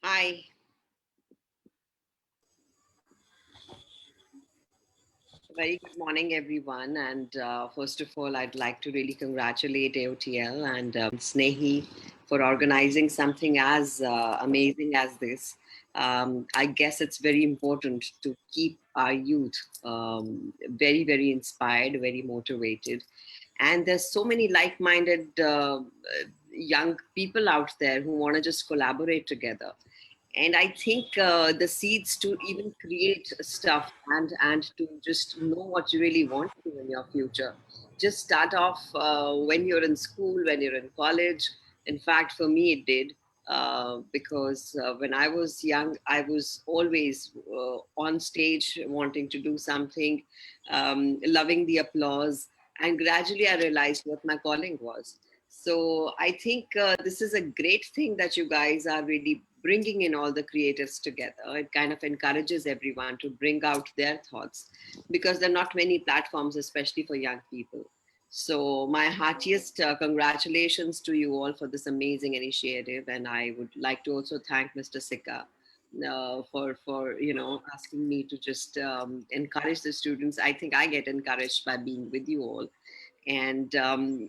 Hi, very good morning, everyone. And first of all, I'd like to really congratulate AOTL and Snehi for organizing something as amazing as this. I guess it's very important to keep our youth very, very inspired, very motivated. And there's so many like-minded young people out there who want to just collaborate together. And I think the seeds to even create stuff and to just know what you really want to do in your future just start off when you're in school, when you're in college. In fact, for me it did, because when I was young I was always on stage wanting to do something, loving the applause, and gradually I realized what my calling was. So I think this is a great thing that you guys are really bringing in all the creatives together. It kind of encourages everyone to bring out their thoughts because there are not many platforms, especially for young people. So my heartiest congratulations to you all for this amazing initiative, and I would like to also thank Mr. Sikka for asking me to just encourage the students. I think I get encouraged by being with you all, and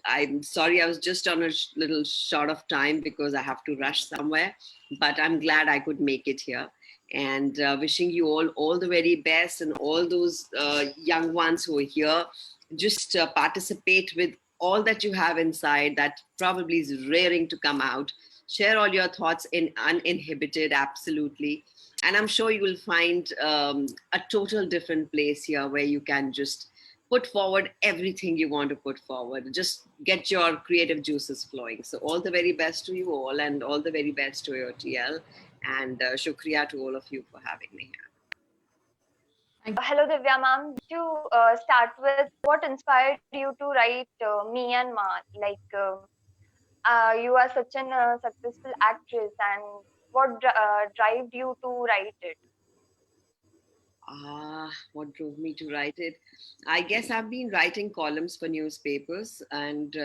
I'm sorry I was just on a little short of time because I have to rush somewhere, but I'm glad I could make it here. And wishing you all the very best, and all those young ones who are here, just participate with all that you have inside that probably is raring to come out. Share all your thoughts in uninhibited, absolutely. And I'm sure you will find a total different place here where you can just put forward everything you want to put forward. Just get your creative juices flowing. So all the very best to you all, and all the very best to your TL. And shukriya to all of you for having me here. Hello, Divya ma'am. To start with, what inspired you to write Me and Ma? You are such an successful actress, and what drove you to write it? What drove me to write it? I guess I've been writing columns for newspapers, and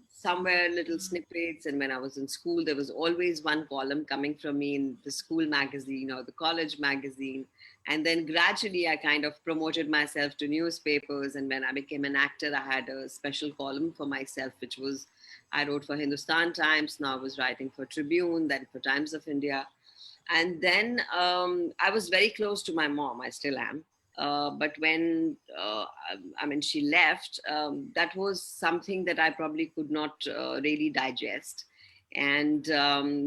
somewhere little snippets. And when I was in school, there was always one column coming from me in the school magazine or the college magazine. And then gradually, I kind of promoted myself to newspapers. And when I became an actor, I had a special column for myself, which was I wrote for Hindustan Times. Now I was writing for Tribune, then for Times of India. And then I was very close to my mom. I still am. But when I mean she left, that was something that I probably could not really digest. And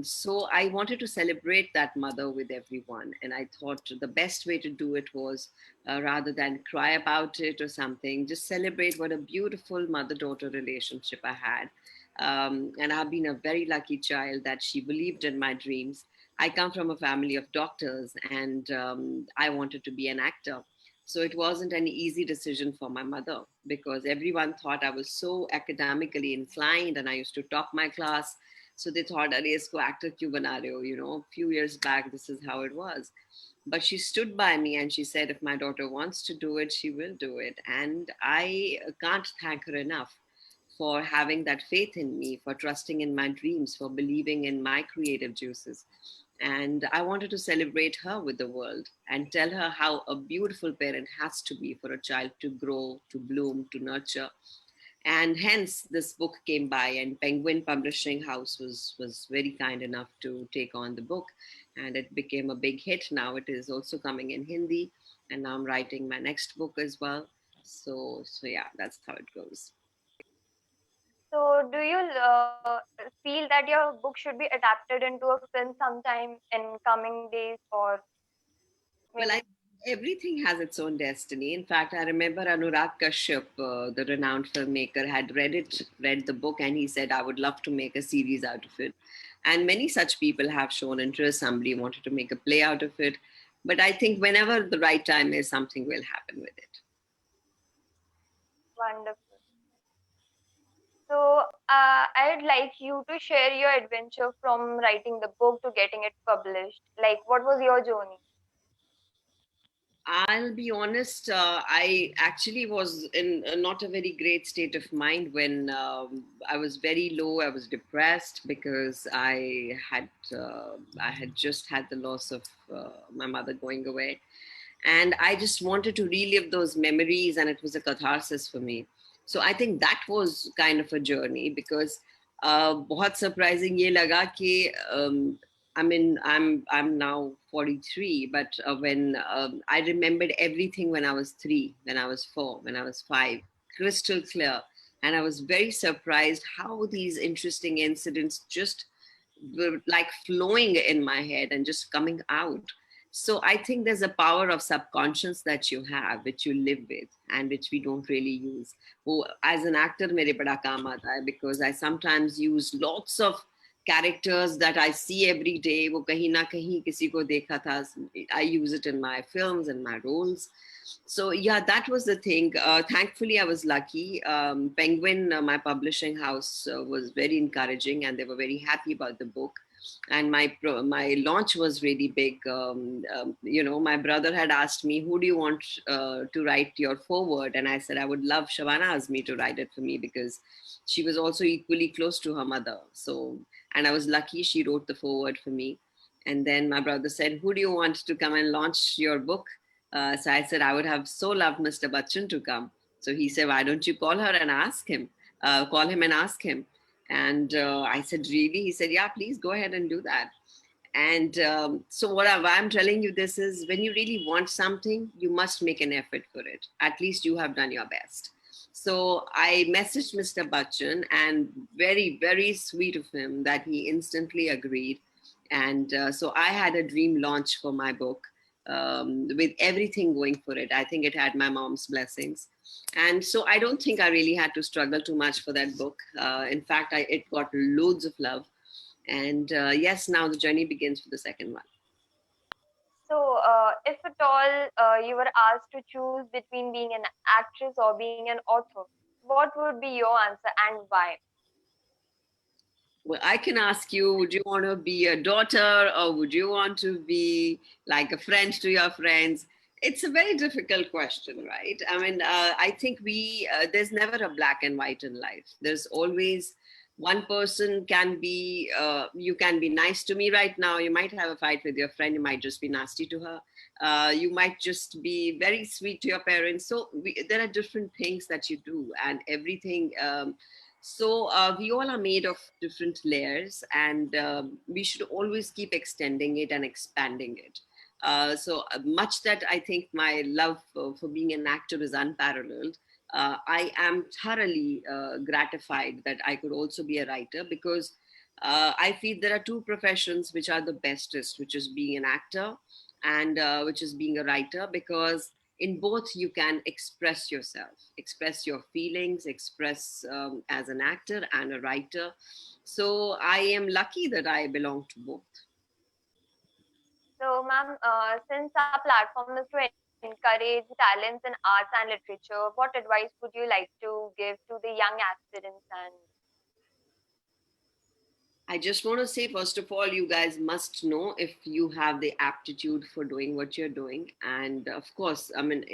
so I wanted to celebrate that mother with everyone. And I thought the best way to do it was, rather than cry about it or something, just celebrate what a beautiful mother daughter relationship I had. And I've been a very lucky child that she believed in my dreams. I come from a family of doctors, and I wanted to be an actor. So it wasn't an easy decision for my mother because everyone thought I was so academically inclined and I used to top my class. So they thought, "Arey, isko actor kyun bana rahe ho?" A few years back, this is how it was. But she stood by me and she said, if my daughter wants to do it, she will do it. And I can't thank her enough for having that faith in me, for trusting in my dreams, for believing in my creative juices. And I wanted to celebrate her with the world and tell her how a beautiful parent has to be for a child to grow, to bloom, to nurture. And hence this book came by, and Penguin Publishing House was very kind enough to take on the book, and it became a big hit. Now it is also coming in Hindi, and now I'm writing my next book as well. So yeah, that's how it goes. So, do you feel that your book should be adapted into a film sometime in coming days, or Well, maybe? everything has its own destiny. In fact, I remember Anurag Kashyap, the renowned filmmaker, had read the book, and he said, "I would love to make a series out of it." And many such people have shown interest. Somebody wanted to make a play out of it, but I think whenever the right time is, something will happen with it. Wonderful. So, I'd like you to share your adventure from writing the book to getting it published. Like, what was your journey? I'll be honest, I actually was in not a very great state of mind when I was very low. I was depressed because I had just had the loss of my mother going away, and I just wanted to relive those memories, and it was a catharsis for me. So I think that was kind of a journey because बहुत surprising ये लगा कि I mean, I'm now 43, but when I remembered everything when I was 3, when I was 4, when I was 5, crystal clear, and I was very surprised how these interesting incidents just were like flowing in my head and just coming out. So I think there's a power of subconscious that you have, which you live with, and which we don't really use. वो as an actor मेरे बड़ा काम आता है because I sometimes use lots of characters that I see every day. वो कहीं ना कहीं किसी को देखा था. I use it in my films and my roles. So yeah, that was the thing. Thankfully, I was lucky. Penguin, my publishing house, was very encouraging, and they were very happy about the book. And my launch was really big. My brother had asked me, "Who do you want to write your foreword?" And I said, "I would love Shavana Azmi to write it for me because she was also equally close to her mother." So, and I was lucky she wrote the foreword for me. And then my brother said, "Who do you want to come and launch your book?" So I said, I would have so loved Mr. Bachchan to come. So he said, why don't you call her and ask him? Call him and ask him. And I said, really? He said, yeah, please go ahead and do that. And so why I'm telling you this is when you really want something, you must make an effort for it. At least you have done your best. So I messaged Mr. Bachchan, and very, very sweet of him that he instantly agreed. And so I had a dream launch for my book with everything going for it. I think it had my mom's blessings. And so I don't think I really had to struggle too much for that book. In fact, it got loads of love. And yes, now the journey begins for the second one. So, if at all you were asked to choose between being an actress or being an author, what would be your answer and why? Well, I can ask you, would you want to be a daughter or would you want to be like a friend to your friends? It's a very difficult question, right? I mean, I think there's never a black and white in life. There's always one person you can be nice to me right now. You might have a fight with your friend. You might just be nasty to her. You might just be very sweet to your parents. So there are different things that you do, and everything. We all are made of different layers, and we should always keep extending it and expanding it. Much that I think my love for being an actor is unparalleled. I am thoroughly gratified that I could also be a writer because I feel there are two professions which are the bestest, which is being an actor and which is being a writer, because in both you can express yourself, express your feelings, express as an actor and a writer. So I am lucky that I belong to both. So, ma'am, since our platform is to encourage talents in arts and literature, what advice would you like to give to the young aspirants and I just want to say, first of all, you guys must know if you have the aptitude for doing what you're doing. And of course, I mean,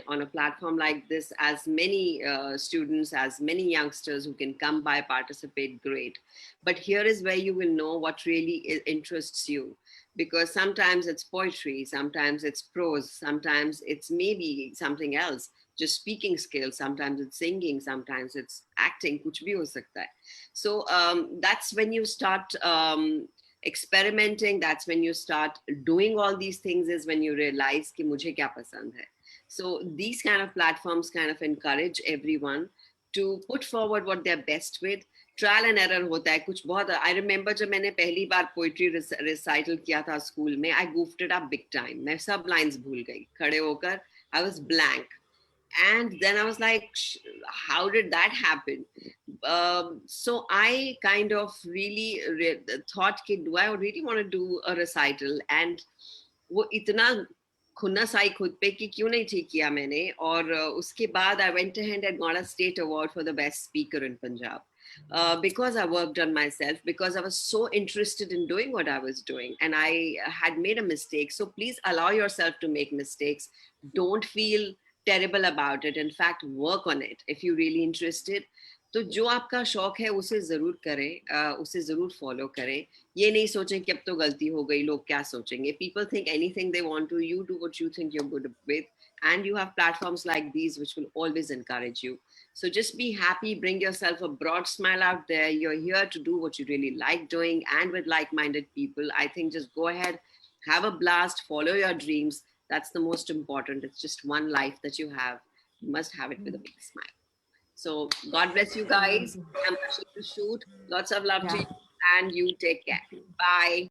on a platform like this, as many students, as many youngsters who can come by, participate, great. But here is where you will know what really interests you. Because sometimes it's poetry, sometimes it's prose, sometimes it's maybe something else, just speaking skills, sometimes it's singing, sometimes it's acting, kuch bhi ho sakta hai. So that's when you start experimenting. That's when you start doing all these things. Is when you realize कि मुझे क्या पसंद है. So these kind of platforms kind of encourage everyone to put forward what they're best with. Trial and error होता है कुछ बहुत. I remember जब मैंने पहली बार पोइट्री रिसाइटल किया था स्कूल में, आई गूफ्ड इट अप बिग टाइम. मैं सब लाइंस भूल गई खड़े होकर. I was blank. And then I was like, how did that happen? So I kind of really thought, do I really want to do a recital? And वो इतना खुन्नस आई खुद पे कि क्यों नहीं ठीक किया मैंने. और उसके बाद I went ahead and got a state award for the best speaker in Punjab. because I worked on myself, because I was so interested in doing what I was doing, and I had made a mistake. So please allow yourself to make mistakes. Don't feel terrible about it. In fact, work on it if you're really interested. तो जो आपका शौक है उसे ज़रूर करें, उसे ज़रूर फॉलो करें. ये नहीं सोचें कि अब तो गलती हो गई, लोग क्या सोचेंगे. People think anything they want to. You do what you think you're good with, and you have platforms like these which will always encourage you. So just be happy, bring yourself a broad smile out there. You're here to do what you really like doing and with like-minded people. I think just go ahead, have a blast, follow your dreams. That's the most important. It's just one life that you have. You must have it with a big smile. So God bless you guys. I'm rushing to shoot. Lots of love to you, and you take care. Bye.